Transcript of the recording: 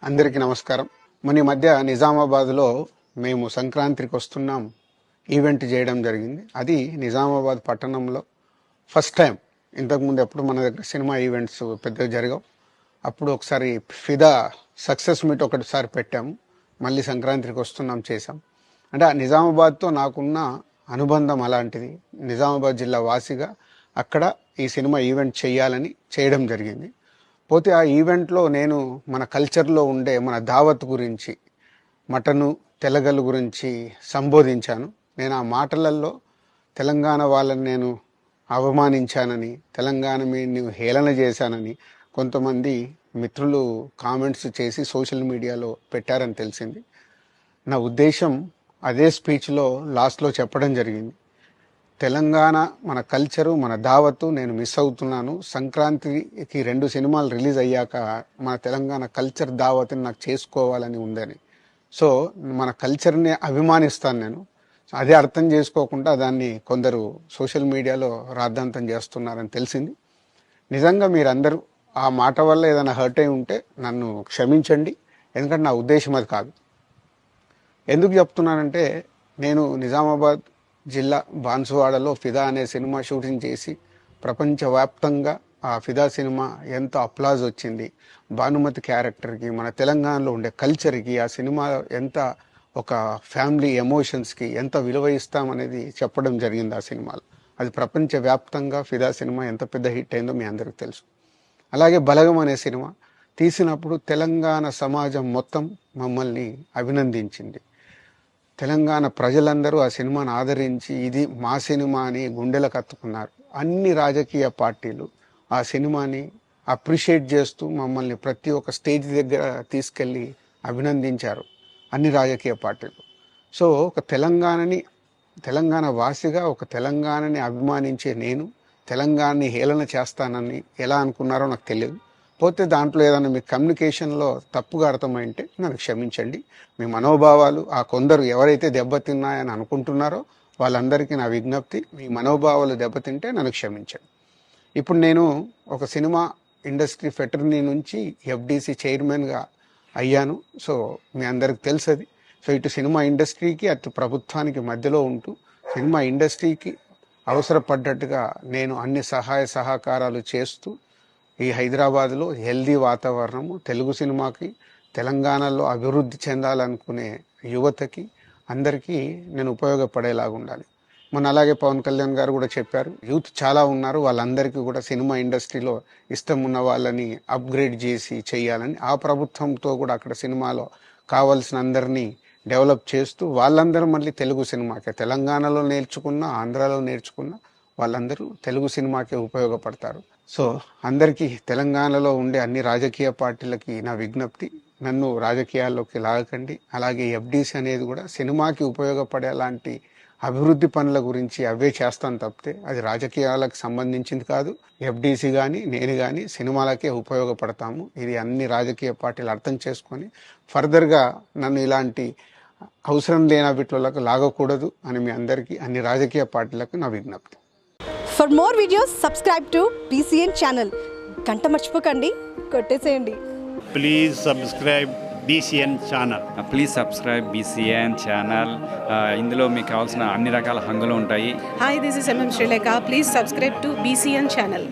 అందరికీ నమస్కారం. మన ఈ మధ్య నిజామాబాద్లో మేము సంక్రాంతికి వస్తున్నాం ఈవెంట్ చేయడం జరిగింది. అది నిజామాబాద్ పట్టణంలో ఫస్ట్ టైం. ఇంతకుముందు ఎప్పుడు మన దగ్గర సినిమా ఈవెంట్స్ పెద్దగా జరగవు. అప్పుడు ఒకసారి ఫిదా సక్సెస్ మీట్ ఒకటిసారి పెట్టాము. మళ్ళీ సంక్రాంతికి వస్తున్నాం చేసాం. అంటే ఆ నిజామాబాద్తో నాకున్న అనుబంధం అలాంటిది. నిజామాబాద్ జిల్లా వాసిగా అక్కడ ఈ సినిమా ఈవెంట్ చేయాలని చేయడం జరిగింది. పోతే ఆ ఈవెంట్లో నేను మన కల్చర్లో ఉండే మన దావత్ గురించి, మటను తెలగలు గురించి సంబోధించాను. నేను ఆ మాటలలో తెలంగాణ వాళ్ళని నేను అవమానించానని, తెలంగాణ మీద హేళన చేశానని కొంతమంది మిత్రులు కామెంట్స్ చేసి సోషల్ మీడియాలో పెట్టారని తెలిసింది. నా ఉద్దేశం అదే స్పీచ్లో లాస్ట్లో చెప్పడం జరిగింది. తెలంగాణ మన కల్చరు, మన దావత్తు నేను మిస్ అవుతున్నాను. సంక్రాంతికి 2 సినిమాలు రిలీజ్ అయ్యాక మన తెలంగాణ కల్చర్ దావత్ని నాకు చేసుకోవాలని ఉందని. సో మన కల్చర్ని అభిమానిస్తాను నేను. అదే అర్థం చేసుకోకుండా దాన్ని కొందరు సోషల్ మీడియాలో రాద్ధాంతం చేస్తున్నారని తెలిసింది. నిజంగా మీరందరూ ఆ మాట వల్ల ఏదైనా హర్ట్ అయి ఉంటే నన్ను క్షమించండి. ఎందుకంటే నా ఉద్దేశం అది కాదు. ఎందుకు చెప్తున్నానంటే, నేను నిజామాబాద్ జిల్లా బాన్సువాడలో ఫిదా అనే సినిమా షూటింగ్ చేసి ప్రపంచవ్యాప్తంగా ఆ ఫిదా సినిమా ఎంత అప్లాజ్ వచ్చింది, భానుమతి క్యారెక్టర్కి, మన తెలంగాణలో ఉండే కల్చర్కి, ఆ సినిమా ఎంత ఒక ఫ్యామిలీ ఎమోషన్స్కి ఎంత విలువ ఇస్తామనేది చెప్పడం జరిగింది ఆ సినిమాలో. అది ప్రపంచవ్యాప్తంగా ఫిదా సినిమా ఎంత పెద్ద హిట్ అయిందో మీ అందరికీ తెలుసు. అలాగే బలగం అనే సినిమా తీసినప్పుడు తెలంగాణ సమాజం మొత్తం మమ్మల్ని అభినందించింది. తెలంగాణ ప్రజలందరూ ఆ సినిమాను ఆదరించి ఇది మా సినిమా అని గుండెలకు హత్తుకున్నారు. అన్ని రాజకీయ పార్టీలు ఆ సినిమాని అప్రిషియేట్ చేస్తూ మమ్మల్ని ప్రతి ఒక్క స్టేజ్ దగ్గర తీసుకెళ్ళి అభినందించారు, అన్ని రాజకీయ పార్టీలు. సో ఒక తెలంగాణ వాసిగా ఒక తెలంగాణని అభిమానించే నేను తెలంగాణని హేళన చేస్తానని ఎలా అనుకున్నారో నాకు తెలియదు. పోతే దాంట్లో ఏదైనా మీ కమ్యూనికేషన్లో తప్పుగా అర్థమైంటే నన్ను క్షమించండి. మీ మనోభావాలు ఆ కొందరు ఎవరైతే దెబ్బతిన్నాయని అనుకుంటున్నారో వాళ్ళందరికీ నా విజ్ఞప్తి, మీ మనోభావాలు దెబ్బతింటే నన్ను క్షమించండి. ఇప్పుడు నేను ఒక సినిమా ఇండస్ట్రీ ఫెటర్నీ నుంచి ఎఫ్డిసి చైర్మన్గా అయ్యాను. సో మీ అందరికి తెలుసది. సో ఇటు సినిమా ఇండస్ట్రీకి అటు ప్రభుత్వానికి మధ్యలో ఉంటూ సినిమా ఇండస్ట్రీకి అవసరపడ్డట్టుగా నేను అన్ని సహాయ సహకారాలు చేస్తూ ఈ హైదరాబాద్లో హెల్దీ వాతావరణము, తెలుగు సినిమాకి, తెలంగాణలో అభివృద్ధి చెందాలనుకునే యువతకి అందరికీ నేను ఉపయోగపడేలాగా ఉండాలి. అలాగే పవన్ కళ్యాణ్ గారు కూడా చెప్పారు, యూత్ చాలా ఉన్నారు, వాళ్ళందరికీ కూడా సినిమా ఇండస్ట్రీలో ఇష్టం ఉన్న వాళ్ళని అప్గ్రేడ్ చేసి చేయాలని, ఆ ప్రభుత్వంతో కూడా అక్కడ సినిమాలో కావాల్సిన అందరినీ డెవలప్ చేస్తూ వాళ్ళందరూ మళ్ళీ తెలుగు సినిమాకే, తెలంగాణలో నేర్చుకున్న, ఆంధ్రాలో నేర్చుకున్న వాళ్ళందరూ తెలుగు సినిమాకే ఉపయోగపడతారు. సో అందరికీ, తెలంగాణలో ఉండే అన్ని రాజకీయ పార్టీలకి నా విజ్ఞప్తి, నన్ను రాజకీయాల్లోకి లాగకండి. అలాగే ఎఫ్డిసి అనేది కూడా సినిమాకి ఉపయోగపడేలాంటి అభివృద్ధి పనుల గురించి అవే చేస్తాను తప్పితే అది రాజకీయాలకు సంబంధించింది కాదు. ఎఫ్డిసి కానీ నేను కానీ సినిమాలకే ఉపయోగపడతాము. ఇది అన్ని రాజకీయ పార్టీలు అర్థం చేసుకొని ఫర్దర్గా నన్ను ఇలాంటి అవసరం లేని వీటిలోకి లాగకూడదు అని మీ అందరికీ, అన్ని రాజకీయ పార్టీలకు నా విజ్ఞప్తి. For more videos, subscribe to BCN channel. గంట మర్చిపోకండి, కొట్టేసేయండి. Please subscribe BCN channel. Please subscribe BCN channel. ఇందులో మీకు కావాల్సిన అన్ని రకాల హంగులు ఉంటాయి. Hi, this is MM Sri Lanka. Please subscribe to BCN channel.